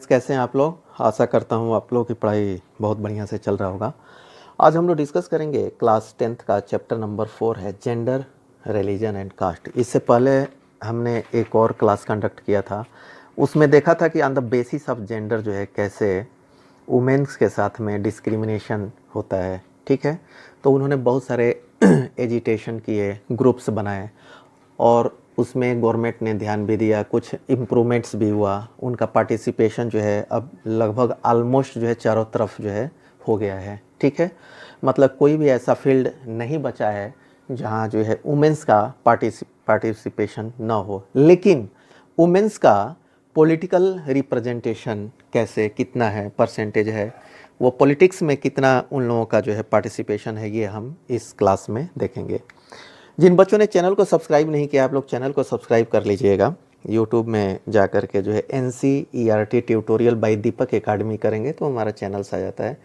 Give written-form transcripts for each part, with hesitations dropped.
कैसे हैं आप लोग। आशा करता हूँ आप लोगों की पढ़ाई बहुत बढ़िया से चल रहा होगा। आज हम लोग डिस्कस करेंगे क्लास 10th का चैप्टर नंबर 4 है जेंडर, रिलीजन एंड कास्ट। इससे पहले हमने एक और क्लास कंडक्ट किया था, उसमें देखा था कि on the basis of gender जो है कैसे वुमेन्स के साथ में डिस्क्रिमिनेशन होता है। ठीक है, तो उन्होंने बहुत सारे एजिटेशन किए, ग्रुप्स बनाए और उसमें गवर्नमेंट ने ध्यान भी दिया, कुछ इम्प्रूवमेंट्स भी हुआ। उनका पार्टिसिपेशन जो है अब लगभग ऑलमोस्ट जो है चारों तरफ जो है हो गया है। ठीक है, मतलब कोई भी ऐसा फील्ड नहीं बचा है जहाँ जो है वुमेंस का पार्टिसिपेशन ना हो। लेकिन वुमेंस का पॉलिटिकल रिप्रेजेंटेशन कैसे, कितना है, परसेंटेज है, वो पॉलिटिक्स में कितना उन लोगों का जो है पार्टिसिपेशन है, ये हम इस क्लास में देखेंगे। जिन बच्चों ने चैनल को सब्सक्राइब नहीं किया, आप लोग चैनल को सब्सक्राइब कर लीजिएगा। यूट्यूब में जा कर के जो है NCERT ट्यूटोरियल बाय दीपक एकेडमी करेंगे तो हमारा चैनल आ जाता है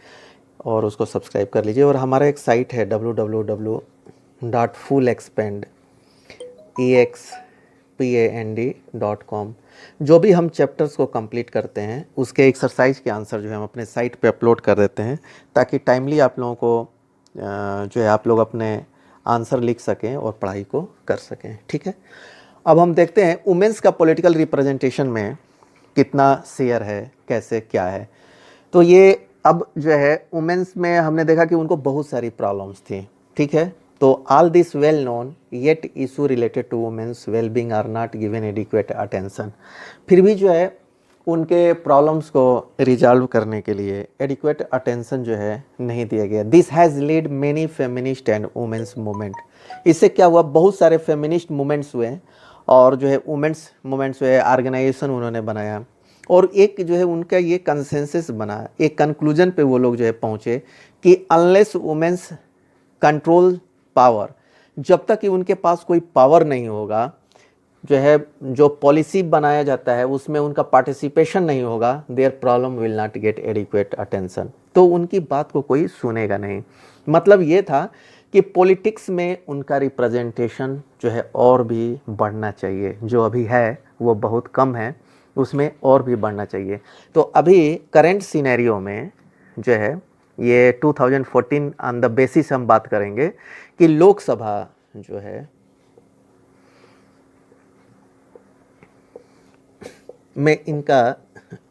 और उसको सब्सक्राइब कर लीजिए। और हमारा एक साइट है www.fullexpand.com। जो भी हम चैप्टर्स को कंप्लीट करते हैं उसके एक्सरसाइज के आंसर जो है हम अपने साइट पे अपलोड कर देते हैं, ताकि टाइमली आप लोगों को जो है आप लोग अपने आंसर लिख सकें और पढ़ाई को कर सकें। ठीक है, अब हम देखते हैं वुमेंस का पॉलिटिकल रिप्रेजेंटेशन में कितना शेयर है, कैसे क्या है। तो ये अब जो है वुमेंस में हमने देखा कि उनको बहुत सारी प्रॉब्लम्स थी। ठीक है, तो all this well known yet issue related to women's wellbeing are not given adequate attention. फिर भी जो है उनके प्रॉब्लम्स को रिजॉल्व करने के लिए एडिक्वेट अटेंशन जो है नहीं दिया गया। This has lead many feminist and women's movement. इससे क्या हुआ, बहुत सारे फेमिनिस्ट मूवमेंट्स हुए और जो है वुमेन्स मूवमेंट्स हुए, ऑर्गेनाइजेशन उन्होंने बनाया और एक जो है उनका ये कंसेंसस बना, एक कंक्लूजन पे वो लोग जो है पहुँचे कि अनलेस वुमेन्स कंट्रोल पावर, जब तक कि उनके पास कोई पावर नहीं होगा, जो है जो पॉलिसी बनाया जाता है उसमें उनका पार्टिसिपेशन नहीं होगा, their problem will not gate adequate attention. तो उनकी बात को कोई सुनेगा नहीं। मतलब ये था कि पॉलिटिक्स में उनका रिप्रेजेंटेशन जो है और भी बढ़ना चाहिए, जो अभी है वो बहुत कम है, उसमें और भी बढ़ना चाहिए। तो अभी करेंट सिनेरियो में जो है ये 2014 ऑन द बेसिस हम बात करेंगे कि लोकसभा जो है में इनका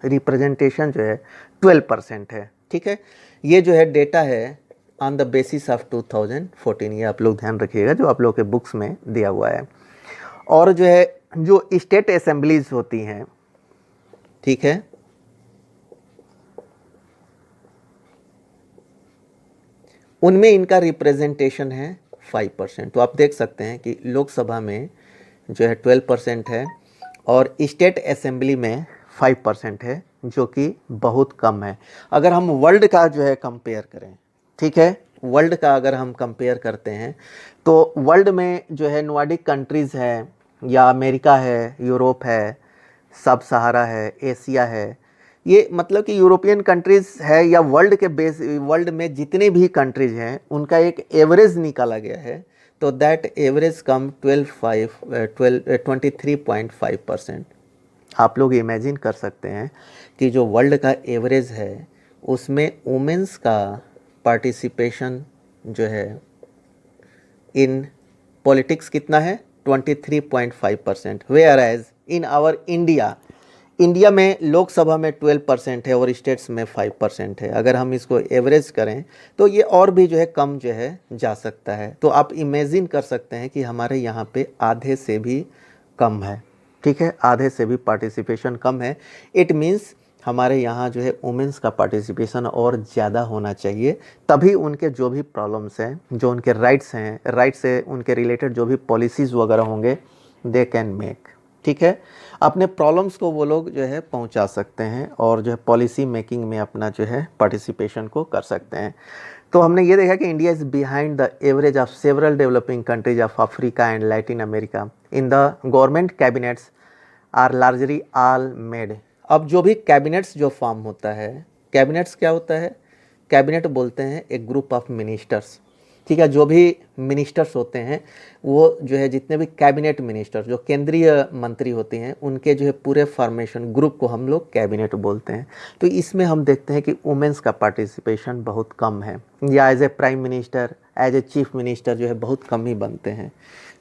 रिप्रेजेंटेशन जो है 12% है। ठीक है, ये जो है डेटा है ऑन द बेसिस ऑफ 2014, ये आप लोग ध्यान रखिएगा जो आप लोग के बुक्स में दिया हुआ है। और जो है जो स्टेट असेंबलीज होती हैं, ठीक है, उनमें इनका रिप्रेजेंटेशन है 5%। तो आप देख सकते हैं कि लोकसभा में जो है 12% है और स्टेट असेंबली में 5% है, जो कि बहुत कम है। अगर हम वर्ल्ड का जो है कंपेयर करें, ठीक है, वर्ल्ड का अगर हम कंपेयर करते हैं तो वर्ल्ड में जो है नॉर्डिक कंट्रीज़ है या अमेरिका है, यूरोप है, सब सहारा है, एशिया है, ये मतलब कि यूरोपियन कंट्रीज़ है या वर्ल्ड के बेस, वर्ल्ड में जितने भी कंट्रीज़ हैं उनका एक एवरेज निकाला गया है। तो दैट एवरेज कम 23.5%। आप लोग इमेजिन कर सकते हैं कि जो वर्ल्ड का एवरेज है उसमें वुमेन्स का पार्टिसिपेशन जो है इन पॉलिटिक्स कितना है, 23.5%। Whereas in our India में लोकसभा में 12% है और स्टेट्स में 5% है। अगर हम इसको एवरेज करें तो ये और भी जो है कम जो है जा सकता है। तो आप इमेजिन कर सकते हैं कि हमारे यहाँ पे आधे से भी कम है। ठीक है, आधे से भी पार्टिसिपेशन कम है। इट मीन्स हमारे यहाँ जो है वुमेंस का पार्टिसिपेशन और ज़्यादा होना चाहिए, तभी उनके जो भी प्रॉब्लम्स हैं, जो उनके राइट्स हैं, राइट से उनके रिलेटेड जो भी पॉलिसीज़ वगैरह होंगे, दे कैन मेक। ठीक है, अपने प्रॉब्लम्स को वो लोग जो है पहुंचा सकते हैं और जो है पॉलिसी मेकिंग में अपना जो है पार्टिसिपेशन को कर सकते हैं। तो हमने ये देखा कि India is behind the average of several developing countries of Africa and Latin America in the government cabinets are largely all made. अब जो भी कैबिनेट्स जो फॉर्म होता है, कैबिनेट्स क्या होता है, कैबिनेट बोलते हैं एक ग्रुप ऑफ मिनिस्टर्स ठीक है। जो भी मिनिस्टर्स होते हैं वो जो है जितने भी कैबिनेट मिनिस्टर जो केंद्रीय मंत्री होती हैं उनके जो है पूरे फॉर्मेशन ग्रुप को हम लोग कैबिनेट बोलते हैं। तो इसमें हम देखते हैं कि वुमेंस का पार्टिसिपेशन बहुत कम है, या as a prime minister, as a chief minister जो है बहुत कम ही बनते हैं,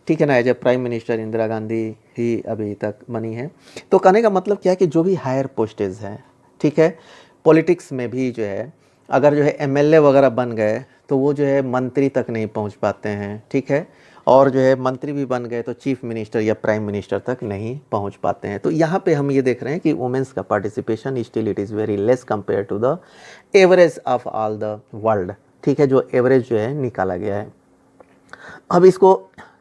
ठीक है ना। As a prime minister Indira Gandhi ही अभी तक बनी है। तो कहने का मतलब क्या है कि जो भी हायर पोस्टेज हैं, ठीक है, पॉलिटिक्स में भी जो है अगर जो है एमएलए वगैरह बन गए तो वो जो है मंत्री तक नहीं पहुंच पाते हैं, ठीक है। और जो है मंत्री भी बन गए तो चीफ मिनिस्टर या प्राइम मिनिस्टर तक नहीं पहुंच पाते हैं। तो यहाँ पे हम ये देख रहे हैं कि वुमेंस का participation still it is very less compare to the average of all the world, ठीक है, जो एवरेज जो है निकाला गया है। अब इसको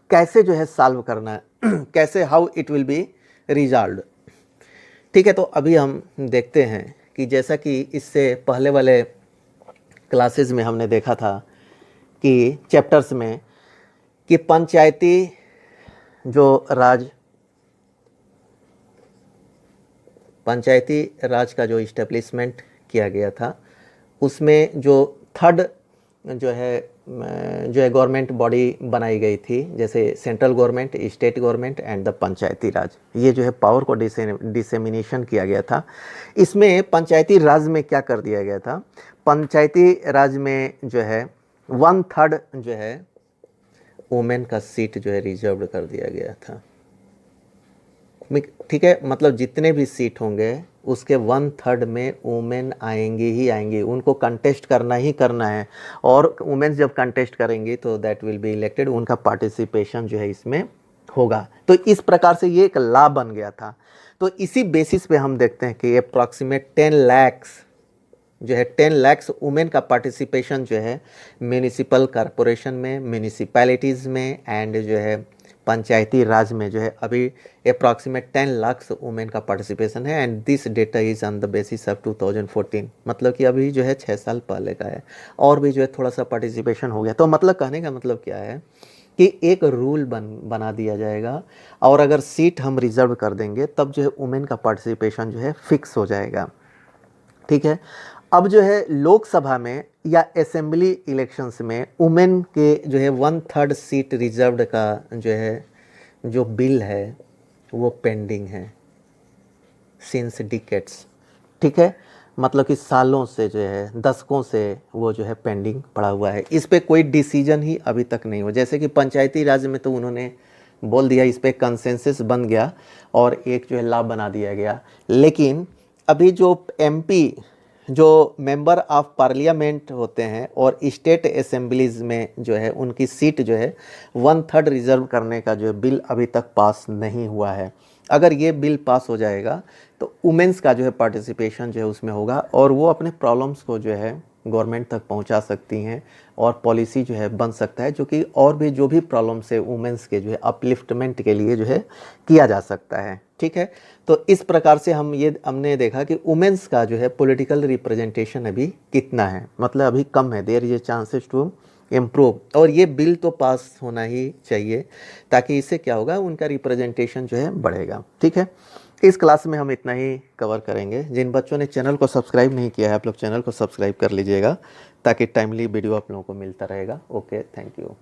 कैसे जो है सॉल्व करना है, कैसे how it will be resolve, ठीक है। तो अभी हम देखते हैं कि जैसा कि इससे पहले वाले क्लासेस में हमने देखा था कि चैप्टर्स में कि पंचायती राज का जो इस्टेब्लिशमेंट किया गया था उसमें जो थर्ड जो है गवर्नमेंट बॉडी बनाई गई थी, जैसे central government, state government and the Panchayati Raj, ये जो है पावर को डिसेमिनेशन किया गया था। इसमें पंचायती राज में क्या कर दिया गया था, पंचायती राज में जो है 1/3 जो है वुमेन का सीट जो है रिजर्व कर दिया गया था, ठीक है। मतलब जितने भी सीट होंगे उसके 1/3 में वुमेन आएंगी ही आएंगी, उनको कंटेस्ट करना ही करना है। और वुमेन्स जब कंटेस्ट करेंगी तो दैट विल बी इलेक्टेड, उनका पार्टिसिपेशन जो है इसमें होगा। तो इस प्रकार से ये एक लॉ बन गया था। तो इसी बेसिस पे हम देखते हैं कि अप्रॉक्सीमेट 10 लाख जो है 10 लाख वुमेन का पार्टिसिपेशन जो है म्यूनिसिपल कॉरपोरेशन में, म्यूनिसिपैलिटीज़ में एंड जो है पंचायती राज में जो है अभी अप्रॉक्सीमेट 10 लाख वुमेन का पार्टिसिपेशन है। And this data is on the basis of 2014, मतलब कि अभी जो है 6 साल पहले का है। और भी जो है थोड़ा सा पार्टिसिपेशन हो गया। तो मतलब कहने का मतलब क्या है कि एक रूल बना दिया जाएगा और अगर सीट हम रिजर्व कर देंगे तब जो है वुमेन का पार्टिसिपेशन जो है फिक्स हो जाएगा, ठीक है। अब जो है लोकसभा में या असेंबली इलेक्शंस में वुमेन के जो है 1/3 सीट रिजर्व्ड का जो है जो बिल है वो पेंडिंग है सिंस डिकेट्स, ठीक है। मतलब कि सालों से जो है, दशकों से वो जो है पेंडिंग पड़ा हुआ है। इस पे कोई डिसीजन ही अभी तक नहीं हुआ। जैसे कि पंचायती राज में तो उन्होंने बोल दिया, इस पे कंसेंसस बन गया और एक जो है लॉ बना दिया गया। लेकिन अभी जो एमपी जो मेंबर ऑफ पार्लियामेंट होते हैं और स्टेट असेंबलीज में जो है उनकी सीट जो है 1/3 रिजर्व करने का जो बिल अभी तक पास नहीं हुआ है। अगर ये बिल पास हो जाएगा तो वुमेन्स का जो है पार्टिसिपेशन जो है उसमें होगा और वो अपने प्रॉब्लम्स को जो है गवर्नमेंट तक पहुंचा सकती हैं और पॉलिसी जो है बन सकता है जो कि और भी जो भी प्रॉब्लम्स है वुमेन्स के जो है अपलिफ्टमेंट के लिए जो है किया जा सकता है, ठीक है। तो इस प्रकार से हमने देखा कि वुमेन्स का जो है पॉलिटिकल रिप्रेजेंटेशन अभी कितना है, मतलब अभी कम है। There is a chances to improve, और ये बिल तो पास होना ही चाहिए ताकि इससे क्या होगा, उनका रिप्रेजेंटेशन जो है बढ़ेगा, ठीक है। इस क्लास में हम इतना ही कवर करेंगे। जिन बच्चों ने चैनल को सब्सक्राइब नहीं किया है आप लोग चैनल को सब्सक्राइब कर लीजिएगा ताकि टाइमली वीडियो आप लोगों को मिलता रहेगा। Okay, thank you.